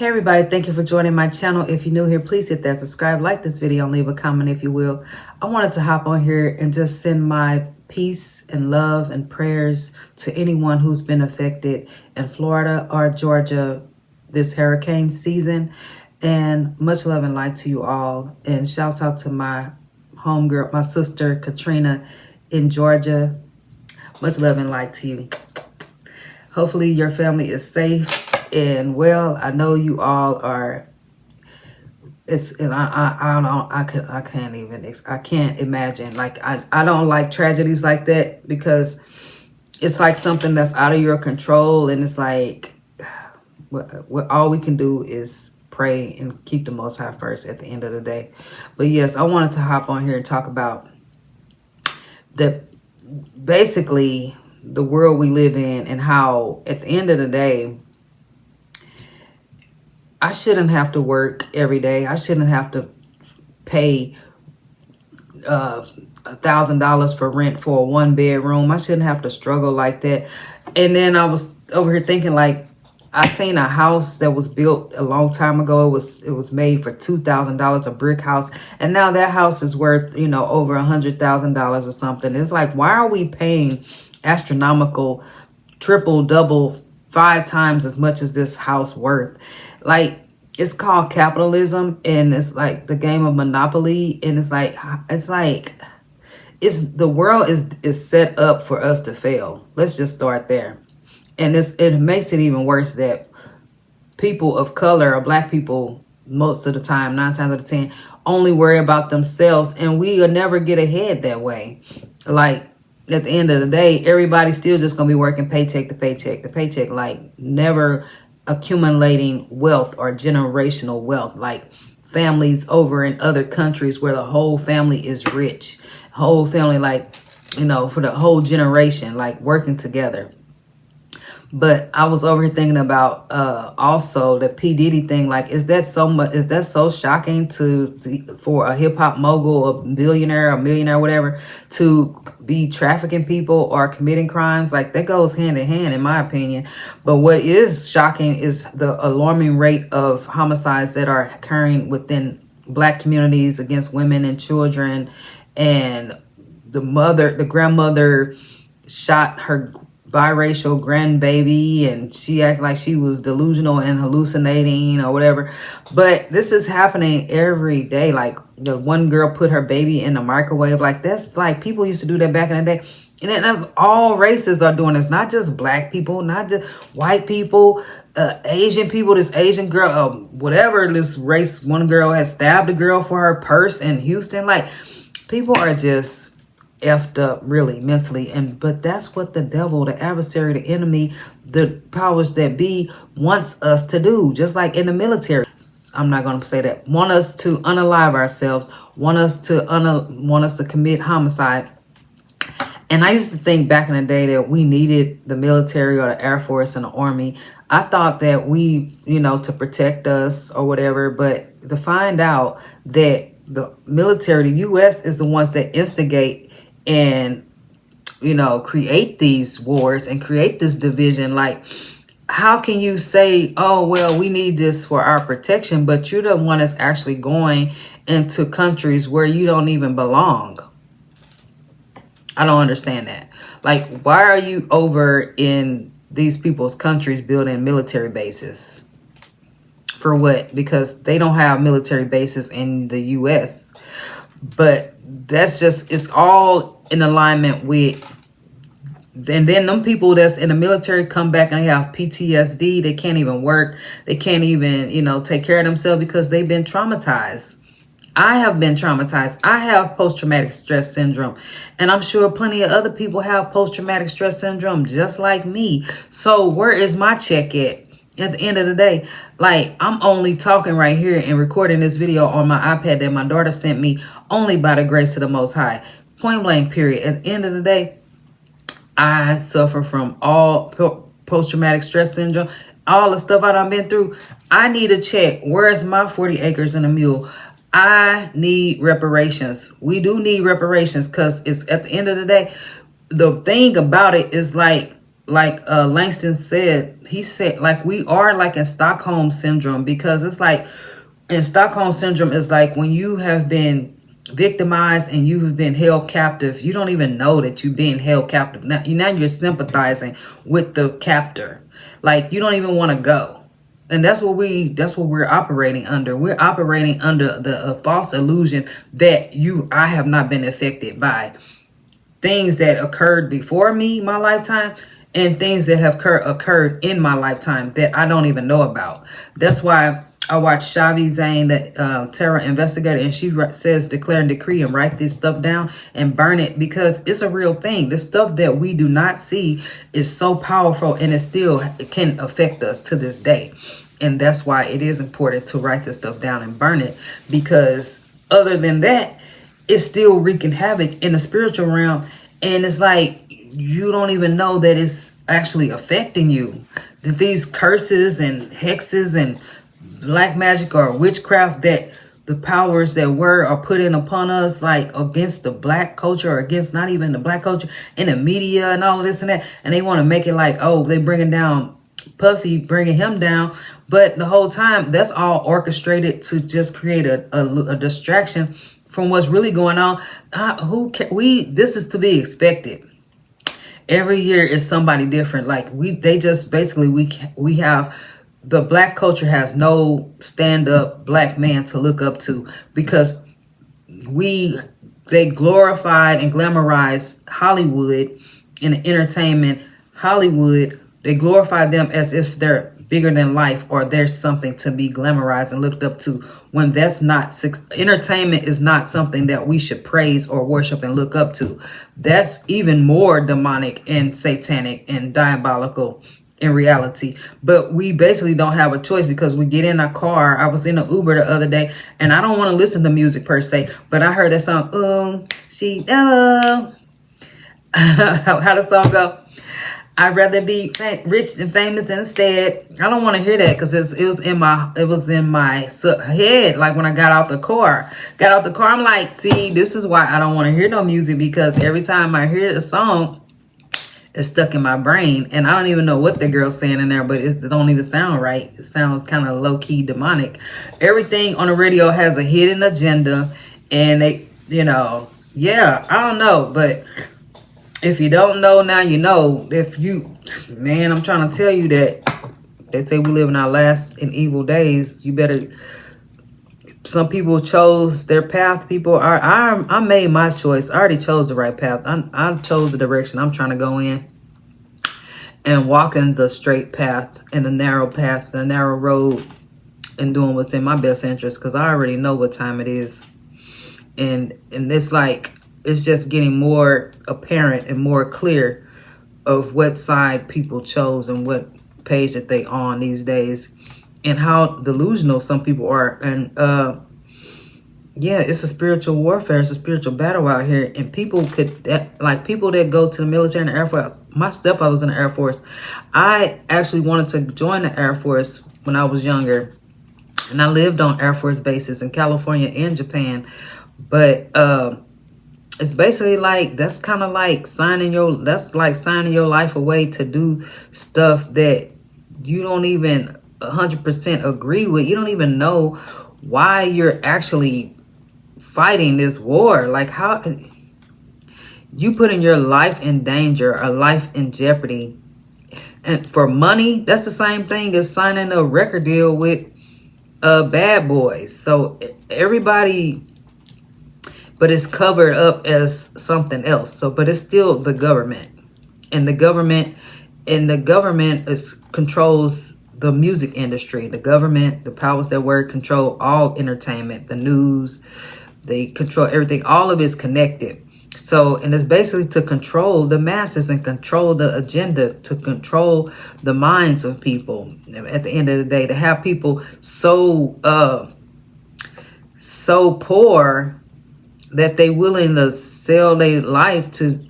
Hey everybody, thank you for joining my channel. If you're new here, please hit that subscribe, like this video, and leave a comment if you will. I wanted to hop on here and just send my peace and love and prayers to anyone who's been affected in Florida or Georgia this hurricane season. And much love and light to you all. And shouts out to my homegirl, my sister Katrina in Georgia. Much love and light to you. Hopefully your family is safe and well. I know you all are. I can't imagine. Like I don't like tragedies like that because it's like something that's out of your control, and it's like what all we can do is pray and keep the Most High first at the end of the day. But yes, I wanted to hop on here and talk about basically the world we live in, and how at the end of the day, I shouldn't have to work every day. I shouldn't have to pay $1,000 for rent for a 1-bedroom. I shouldn't have to struggle like that. And then I was over here thinking, like, I seen a house that was built a long time ago. It was made for $2,000, a brick house, and now that house is worth, over $100,000 or something. It's like, why are we paying astronomical, triple, double, 5 times as much as this house worth? Like, it's called capitalism, and it's like the game of Monopoly, and it's like the world is set up for us to fail. Let's just start there. And it makes it even worse that people of color or black people, most of the time, 9 times out of 10, only worry about themselves, and we will never get ahead that way. Like, at the end of the day, everybody's still just gonna be working paycheck to paycheck to paycheck, like never accumulating wealth or generational wealth, like families over in other countries where the whole family is rich, whole family, like, for the whole generation, like working together. But I was over here thinking about also the P. Diddy thing. Like, is that so shocking to see, for a hip hop mogul, a billionaire, a millionaire, whatever, to be trafficking people or committing crimes? Like, that goes hand in hand, in my opinion. But what is shocking is the alarming rate of homicides that are occurring within black communities against women and children. And the grandmother shot her biracial grandbaby, and she acted like she was delusional and hallucinating or whatever. But this is happening every day. Like, the one girl put her baby in the microwave. Like, that's like, people used to do that back in the day. And that's all races are doing this, not just black people, not just white people, Asian people. This Asian girl, whatever this race, one girl has stabbed a girl for her purse in Houston. Like, people are just effed up, really, mentally. But that's what the devil, the adversary, the enemy, the powers that be wants us to do. Just like in the military, I'm not going to say that, want us to unalive ourselves, want us to commit homicide. And I used to think back in the day that we needed the military or the Air Force and the Army. I thought that we, to protect us or whatever. But to find out that the military, the U.S., is the ones that instigate and, create these wars and create this division. Like, how can you say, oh, well, we need this for our protection, but you're the one that's actually going into countries where you don't even belong? I don't understand that. Like, why are you over in these people's countries building military bases? For what? Because they don't have military bases in the U.S. But that's just, it's all in alignment with, and then them people that's in the military come back and they have PTSD. They can't even work. They can't even, take care of themselves because they've been traumatized. I have been traumatized. I have post-traumatic stress syndrome. And I'm sure plenty of other people have post-traumatic stress syndrome just like me. So where is my check at the end of the day? Like, I'm only talking right here and recording this video on my iPad that my daughter sent me, only by the grace of the Most High. Point blank, period. At the end of the day, I suffer from all post-traumatic stress syndrome, all the stuff I done been through. I need a check. Where's my 40 acres and a mule? I need reparations. We do need reparations, because it's, at the end of the day, the thing about it is, like, like Langston said, he said, like, we are like in Stockholm syndrome, because it's like in Stockholm syndrome is like when you have been victimized and you have been held captive, you don't even know that you're being held captive. Now you're sympathizing with the captor. Like, you don't even want to go. And that's what we're operating under. We're operating under the false illusion that I have not been affected by things that occurred before me, my lifetime, and things that have occurred in my lifetime that I don't even know about. That's why I watched Shavi Zane, the terror investigator, and she says declare and decree and write this stuff down and burn it, because it's a real thing. The stuff that we do not see is so powerful, and it can affect us to this day. And that's why it is important to write this stuff down and burn it, because other than that, it's still wreaking havoc in the spiritual realm. And it's like you don't even know that it's actually affecting you. That these curses and hexes and black magic or witchcraft that the powers that are putting upon us, like against the black culture, or against not even the black culture, in the media and all of this and that. And they want to make it like, oh, they bringing down Puffy, bringing him down. But the whole time, that's all orchestrated to just create a distraction from what's really going on. This is to be expected. Every year is somebody different. Like they just basically we have the black culture has no stand-up black man to look up to, because they glorified and glamorized Hollywood and entertainment. Hollywood, they glorify them as if they're bigger than life, or there's something to be glamorized and looked up to, when that's not. Entertainment is not something that we should praise or worship and look up to. That's even more demonic and satanic and diabolical in reality. But we basically don't have a choice, because we get in a car. I was in an Uber the other day, and I don't want to listen to music per se, but I heard that song, how the song go? I'd rather be rich and famous instead. I don't want to hear that, because it was in my head. Like when I got out the car, I'm like, see, this is why I don't want to hear no music, because every time I hear a song, it's stuck in my brain, and I don't even know what the girl's saying in there, but it don't even sound right. It sounds kind of low key demonic. Everything on the radio has a hidden agenda, and they, yeah, I don't know, but if you don't know, now you know. I'm trying to tell you that they say we live in our last and evil days. You better. Some people chose their path. I made my choice. I already chose the right path. I chose the direction I'm trying to go in, and walking the straight path and the narrow road, and doing what's in my best interest, because I already know what time it is, and it's like. It's just getting more apparent and more clear of what side people chose and what page that they on these days, and how delusional some people are. And yeah, it's a spiritual warfare. It's a spiritual battle out here. And people people that go to the military and the Air Force. My stepfather was in the Air Force. I actually wanted to join the Air Force when I was younger, and I lived on Air Force bases in California and Japan. But it's basically like, that's like signing your life away to do stuff that you don't even 100% agree with. You don't even know why you're actually fighting this war. Like, how you putting your life in danger, or life in jeopardy, and for money. That's the same thing as signing a record deal with Bad Boys. So everybody, but it's covered up as something else. So, but it's still the government, and the government controls the music industry. The government, the powers that were, control all entertainment, the news. They control everything. All of it's connected. So, and it's basically to control the masses and control the agenda, to control the minds of people. At the end of the day, to have people so poor that they willing to sell their life to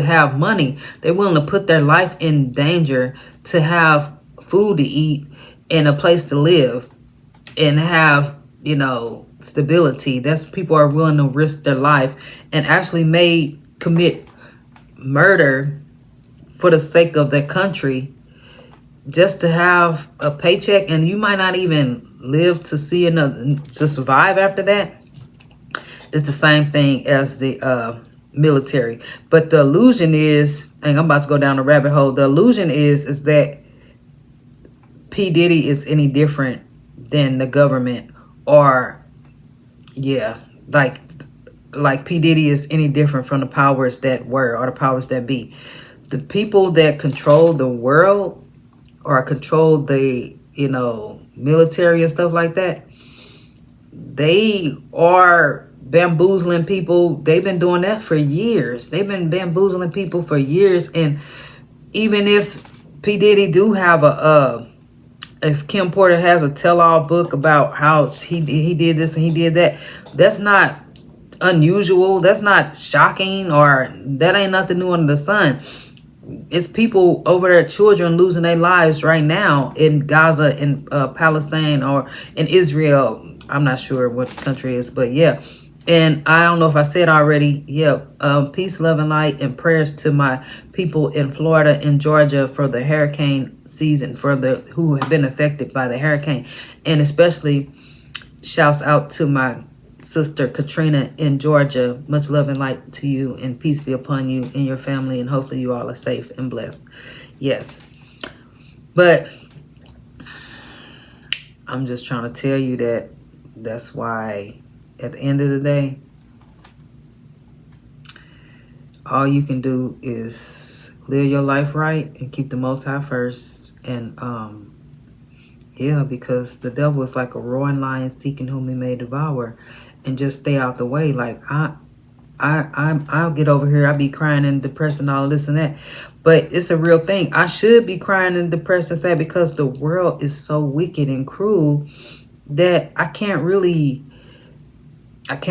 have money. They're willing to put their life in danger to have food to eat and a place to live and have, stability. That's, people are willing to risk their life and actually commit murder for the sake of their country, just to have a paycheck, and you might not even live to see another, to survive after that. It's the same thing as the military. But the illusion is, and I'm about to go down the rabbit hole, the illusion is that P. Diddy is any different than the government, or yeah, like P. Diddy is any different from the powers that were, or the powers that be. The people that control the world or control the, military and stuff like that, they are bamboozling people. They've been doing that for years. They've been bamboozling people for years. And even if P. Diddy do have if Kim Porter has a tell-all book about how he did this and he did that, that's not unusual. That's not shocking, or that ain't nothing new under the sun. It's people over there, children losing their lives right now in Gaza, in Palestine, or in Israel. I'm not sure what the country is, but yeah. And I don't know if I said already, yeah, peace, love, and light, and prayers to my people in Florida and Georgia for the hurricane season, for the who have been affected by the hurricane. And especially shouts out to my sister Katrina in Georgia. Much love and light to you, and peace be upon you and your family, and hopefully you all are safe and blessed. Yes. But I'm just trying to tell you that's why at the end of the day, all you can do is live your life right and keep the Most High first. And yeah, because the devil is like a roaring lion seeking whom he may devour, and just stay out the way. Like I'll get over here. I'll be crying and depressed and all this and that, but it's a real thing. I should be crying and depressed and sad because the world is so wicked and cruel that I can't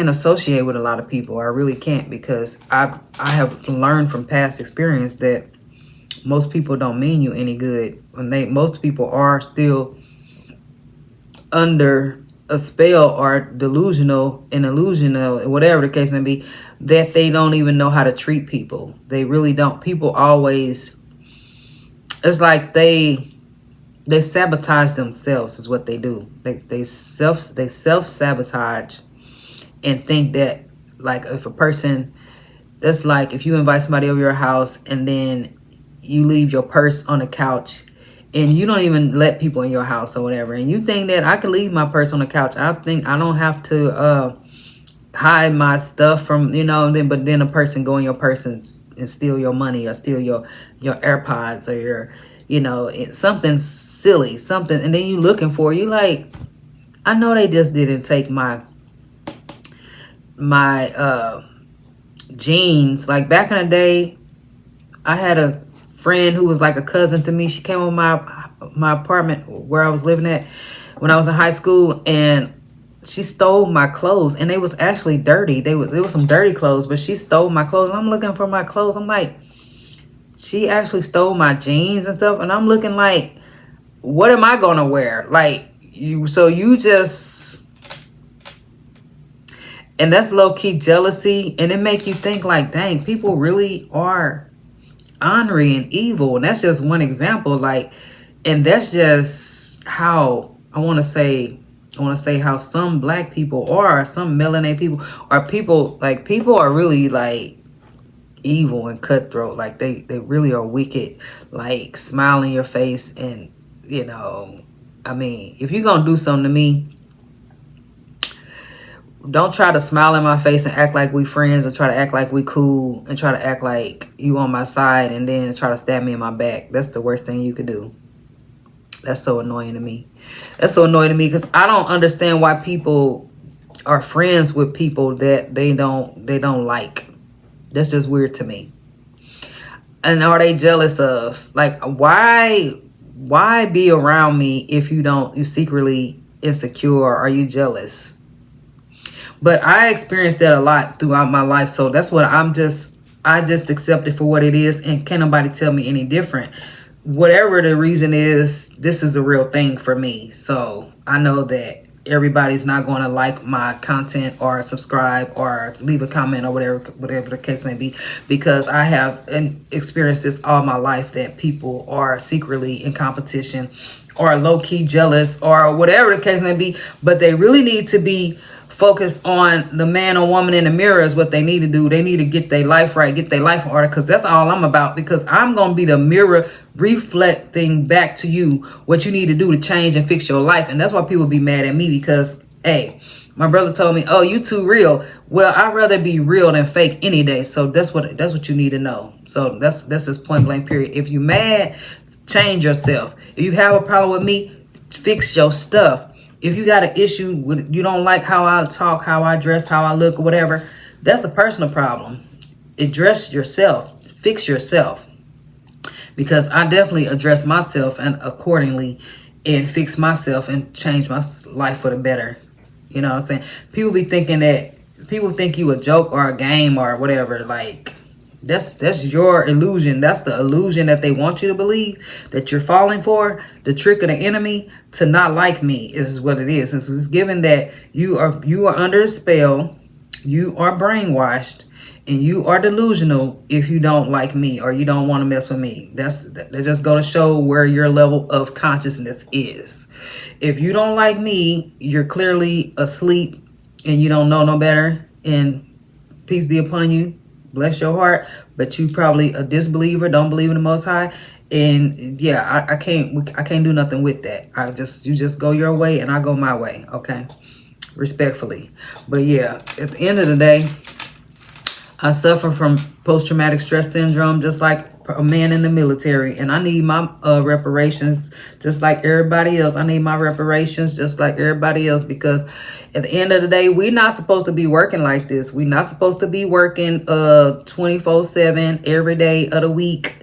associate with a lot of people. I really can't, because I have learned from past experience that most people don't mean you any good. Most people are still under a spell or delusional, whatever the case may be, that they don't even know how to treat people. They really don't. People always, it's like they sabotage themselves is what they do. They self-sabotage and think that, like, if a person, that's like if you invite somebody over your house and then you leave your purse on the couch and you don't even let people in your house or whatever, and you think that I can leave my purse on the couch, I think I don't have to hide my stuff from, but then a person go in your purse and steal your money, or steal your AirPods, or your, something silly, something, and then you looking for, you like, I know they just didn't take my jeans. Like back in the day, I had a friend who was like a cousin to me. She came to my apartment where I was living at when I was in high school, and she stole my clothes, and they was actually dirty. It was some dirty clothes, but she stole my clothes. And I'm looking for my clothes. I'm like, she actually stole my jeans and stuff, and I'm looking like, what am I gonna wear? Like, you just, and that's low-key jealousy, and it make you think like, dang, people really are ornery and evil. And that's just one example. Like, and that's just how I want to say how some black people are, some melanated people are, people are really like evil and cutthroat. Like they really are wicked, like smile in your face. And I mean, if you're gonna do something to me, don't try to smile in my face and act like we friends, and try to act like we cool, and try to act like you on my side, and then try to stab me in my back. That's the worst thing you could do. That's so annoying to me. That's so annoying to me, because I don't understand why people are friends with people that they don't like. That's just weird to me. And are they jealous of? Like, why be around me if you secretly insecure? Are you jealous? But I experienced that a lot throughout my life. So that's what I just accept it for what it is. And can't nobody tell me any different. Whatever the reason is, this is a real thing for me. So I know that everybody's not going to like my content or subscribe or leave a comment or whatever the case may be, because I have experienced this all my life, that people are secretly in competition or low-key jealous or whatever the case may be, but they really need to be focused on the man or woman in the mirror is what they need to do. They need to get their life right, get their life in order, because that's all I'm about, because I'm going to be the mirror reflecting back to you what you need to do to change and fix your life. And that's why people be mad at me, because, hey, my brother told me, oh, you too real. Well, I'd rather be real than fake any day. So that's what you need to know. So that's just point blank period. If you mad, change yourself. If you have a problem with me, fix your stuff. If you got an issue with, you don't like how I talk, how I dress, how I look, or whatever, that's a personal problem. Address yourself. Fix yourself. Because I definitely address myself and accordingly and fix myself and change my life for the better. You know what I'm saying? People think you a joke or a game or whatever. Like, that's your illusion. That's the illusion that they want you to believe, that you're falling for. The trick of the enemy to not like me is what it is. It's given that you are under a spell, you are brainwashed, and you are delusional if you don't like me or you don't want to mess with me. That just go to show where your level of consciousness is. If you don't like me, you're clearly asleep and you don't know no better. And peace be upon you. Bless your heart, but you probably a disbeliever, don't believe in the Most High, and yeah, I can't do nothing with that. You just go your way and I go my way, okay, respectfully. But yeah, at the end of the day, I suffer from post-traumatic stress syndrome just like a man in the military, and I need my reparations just like everybody else. I need my reparations just like everybody else, because at the end of the day, we're not supposed to be working like this. We're not supposed to be working 24/7 every day of the week.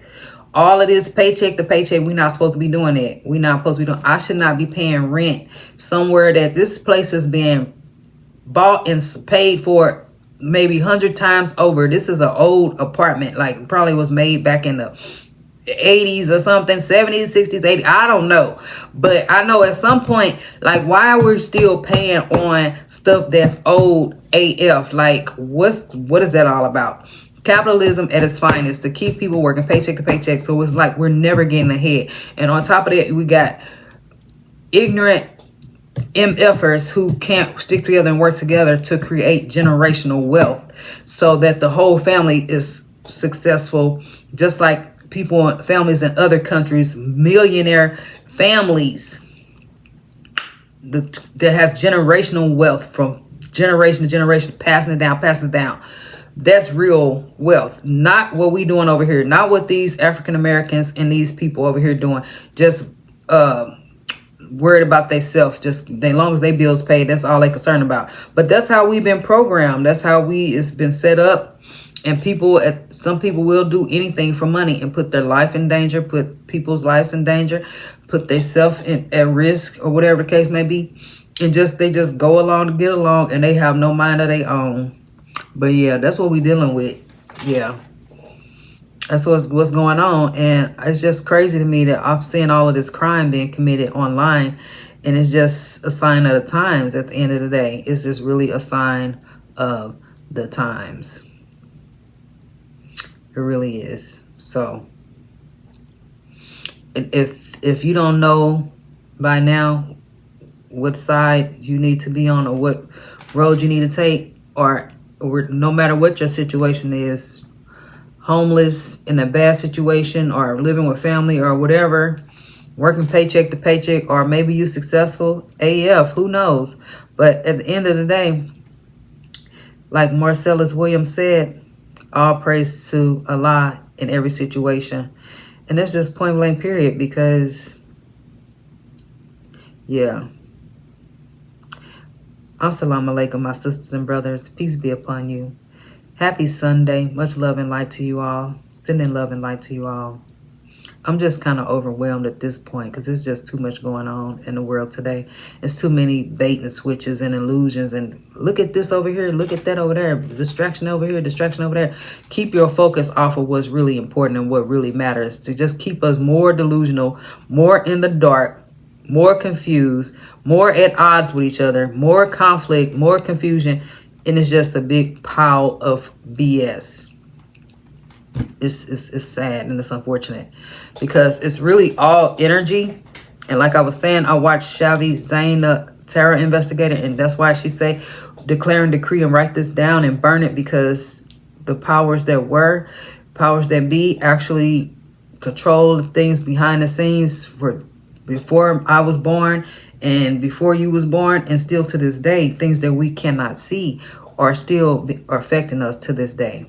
All of this paycheck to paycheck, we're not supposed to be doing that. We're not supposed to be doing. I should not be paying rent somewhere that this place is being bought and paid for maybe 100 times over. This is an old apartment, like probably was made back in the 80s or something, 70s, 60s, 80s, I don't know. But I know at some point, like, why are we still paying on stuff that's old AF? Like, what is that all about? Capitalism at its finest, to keep people working paycheck to paycheck. So it's like we're never getting ahead. And on top of that, we got ignorant MFers who can't stick together and work together to create generational wealth so that the whole family is successful, just like families in other countries, millionaire families that has generational wealth from generation to generation, passing it down. That's real wealth, not what we doing over here, not what these African Americans and these people over here doing, just worried about themselves. Just as long as they bills paid, that's all they concerned about. But that's how we've been programmed. That's how it's been set up. And some people will do anything for money and put their life in danger, put people's lives in danger, put themselves at risk or whatever the case may be. And they just go along to get along, and they have no mind of their own. But yeah, that's what we're dealing with. Yeah. That's what's going on. And it's just crazy to me that I'm seeing all of this crime being committed online. And it's just a sign of the times at the end of the day. It's just really a sign of the times. It really is. So if you don't know by now what side you need to be on or what road you need to take, or no matter what your situation is, homeless, in a bad situation, or living with family or whatever, working paycheck to paycheck, or maybe you successful AF, who knows? But at the end of the day, like Marcellus Williams said, all praise to Allah in every situation. And that's just point blank period, because yeah. Assalamu alaikum, my sisters and brothers. Peace be upon you. Happy Sunday. Much love and light to you all. Sending love and light to you all. I'm just kind of overwhelmed at this point because there's just too much going on in the world today. It's too many bait and switches and illusions. And look at this over here. Look at that over there. Distraction over here. Distraction over there. Keep your focus off of what's really important and what really matters. To just keep us more delusional, more in the dark, more confused, more at odds with each other, more conflict, more confusion, and it's just a big pile of BS. It's sad and it's unfortunate because it's really all energy. And like I was saying, I watched Shavi Zayn, Tara Investigator, and that's why she say, declare and decree and write this down and burn it, because the powers that be actually control things behind the scenes for before I was born and before you was born, and still to this day, things that we cannot see are still are affecting us to this day,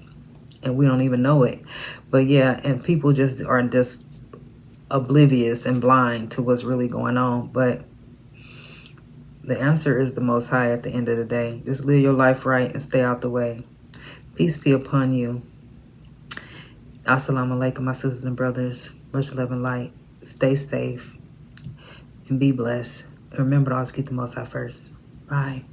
and we don't even know it. But yeah, and people just are just oblivious and blind to what's really going on. But the answer is the Most High at the end of the day. Just live your life right and stay out the way. Peace be upon you. Assalamu alaikum, my sisters and brothers. Much love and light. Stay safe and be blessed. And remember to always keep the Most High first. Bye.